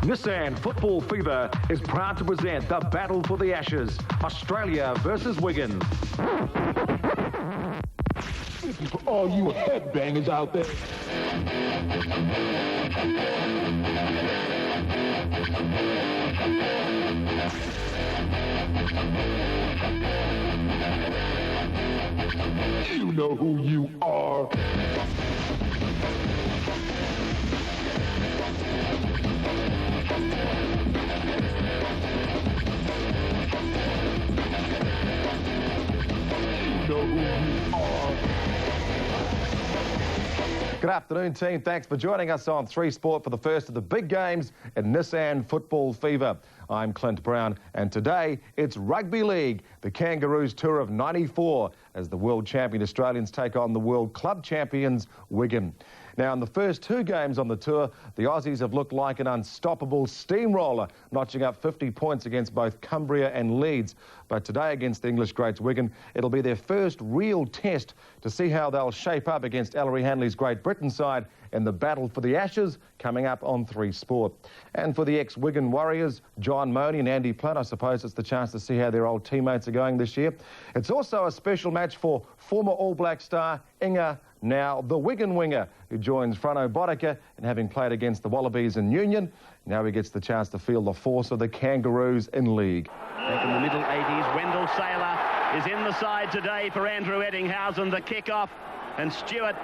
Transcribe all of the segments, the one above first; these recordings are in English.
Nissan Football Fever is proud to present the Battle for the Ashes, Australia versus Wigan. This is for all you headbangers out there. You know who you are. Good afternoon, team. Thanks for joining us on 3 Sport for the first of the big games in Nissan Football Fever. I'm Clint Brown, and today it's Rugby League, the Kangaroos tour of '94, as the world champion Australians take on the world club champions Wigan. Now, in the first 2 games on the tour, the Aussies have looked like an unstoppable steamroller, notching up 50 points against both Cumbria and Leeds. But today, against the English greats Wigan, it'll be their first real test to see how they'll shape up against Ellery Hanley's Great Britain side in the battle for the Ashes, coming up on 3 Sport. And for the ex-Wigan Warriors, John Mooney and Andy Plitt, I suppose it's the chance to see how their old teammates are going this year. It's also a special match for former All Black star Inga, now the Wigan winger, who joins Frano Boddicker in having played against the Wallabies in Union. Now he gets the chance to feel the force of the Kangaroos in league. Back in the middle 80s, Wendell Saylor is in the side today for Andrew Eddinghausen. The kick-off, and Stewart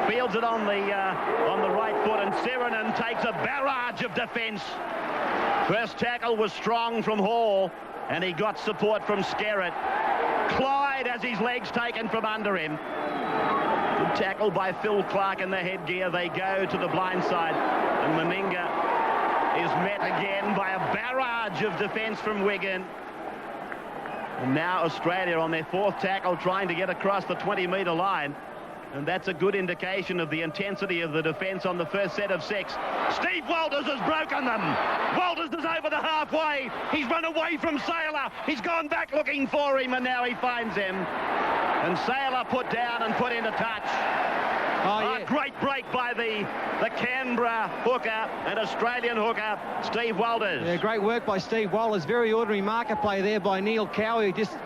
fields it on the right foot, and Seranen takes a barrage of defence. First tackle was strong from Hall, and he got support from Skerritt. Clyde has his legs taken from under him. Good tackle by Phil Clark in the headgear. They go to the blind side, and Meninga is met again by a barrage of defence from Wigan. And now Australia on their 4th tackle trying to get across the 20-metre line. And that's a good indication of the intensity of the defence on the first set of 6. Steve Walters has broken them. Walters is over the halfway. He's run away from Saylor. He's gone back looking for him, and now he finds him. And Saylor put down and put into touch. A great break by the Canberra hooker and Australian hooker, Steve Walters. Yeah, great work by Steve Walters. Very ordinary marker play there by Neil Cowie, who just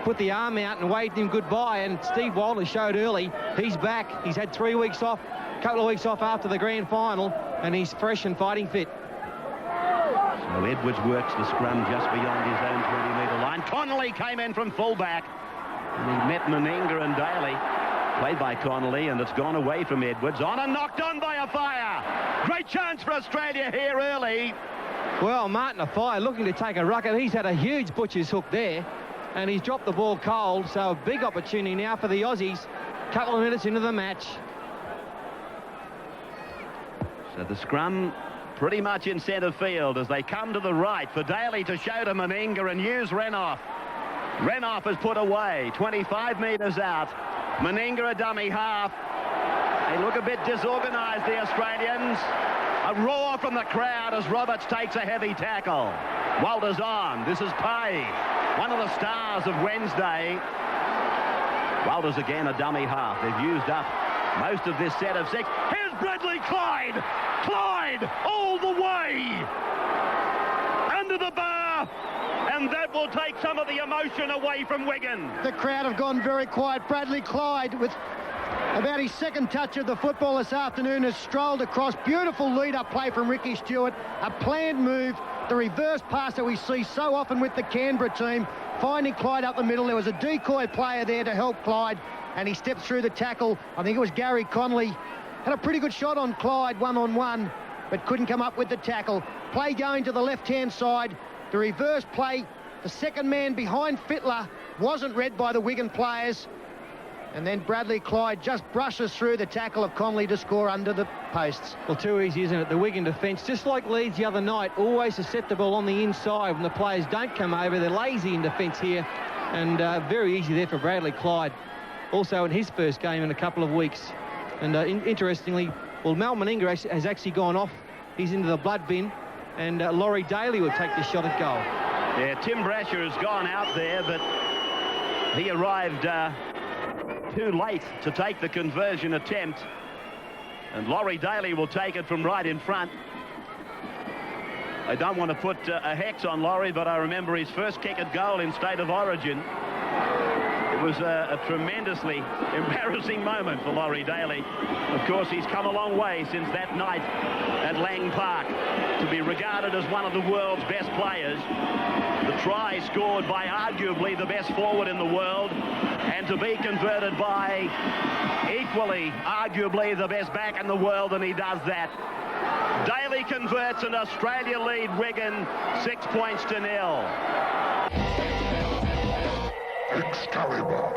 put the arm out and waved him goodbye. And Steve Walters showed early he's back. He's had 3 weeks off, a couple of weeks off after the grand final, and he's fresh and fighting fit. So Edwards works the scrum just beyond his own 20-metre line. Connolly came in from fullback, and he met Meninga and Daly. Played by Connolly, and it's gone away from Edwards. On and knocked on by a fire. Great chance for Australia here early. Well, Martin Afire looking to take a ruck. He's had a huge butcher's hook there, and he's dropped the ball cold, so a big opportunity now for the Aussies. Couple of minutes into the match. So the scrum pretty much in centre field as they come to the right for Daly to show to Meninga and use Renouf. Renouf is put away, 25 metres out. Meninga a dummy half. They look a bit disorganised, the Australians. A roar from the crowd as Roberts takes a heavy tackle. Walters on. This is Pay, one of the stars of Wednesday. Walters again a dummy half. They've used up most of this set of 6. Here's Bradley Clyde. Clyde all the way. Under the bar. And that will take some of the emotion away from Wigan. The crowd have gone very quiet. Bradley Clyde, with about his 2nd touch of the football this afternoon, has strolled across. Beautiful lead-up play from Ricky Stewart. A planned move. The reverse pass that we see so often with the Canberra team. Finding Clyde up the middle. There was a decoy player there to help Clyde, and he stepped through the tackle. I think it was Gary Connolly. Had a pretty good shot on Clyde, one-on-one, but couldn't come up with the tackle. Play going to the left-hand side. The reverse play, the second man behind Fittler, wasn't read by the Wigan players. And then Bradley Clyde just brushes through the tackle of Connolly to score under the posts. Well, too easy, isn't it? The Wigan defence, just like Leeds the other night, always susceptible on the inside when the players don't come over. They're lazy in defence here, and very easy there for Bradley Clyde. Also in his first game in a couple of weeks. And interestingly, well, Mal Meninga has actually gone off. He's into the blood bin. And Laurie Daly would take the shot at goal. Yeah, Tim Brasher has gone out there, but he arrived too late to take the conversion attempt. And Laurie Daly will take it from right in front. I don't want to put a hex on Laurie, but I remember his first kick at goal in State of Origin. It was a tremendously embarrassing moment for Laurie Daly. Of course, he's come a long way since that night at Lang Park to be regarded as one of the world's best players. The try scored by arguably the best forward in the world, and to be converted by equally, arguably, the best back in the world, and he does that. Daly converts, and Australia lead Wigan 6 points to 0. Excalibur.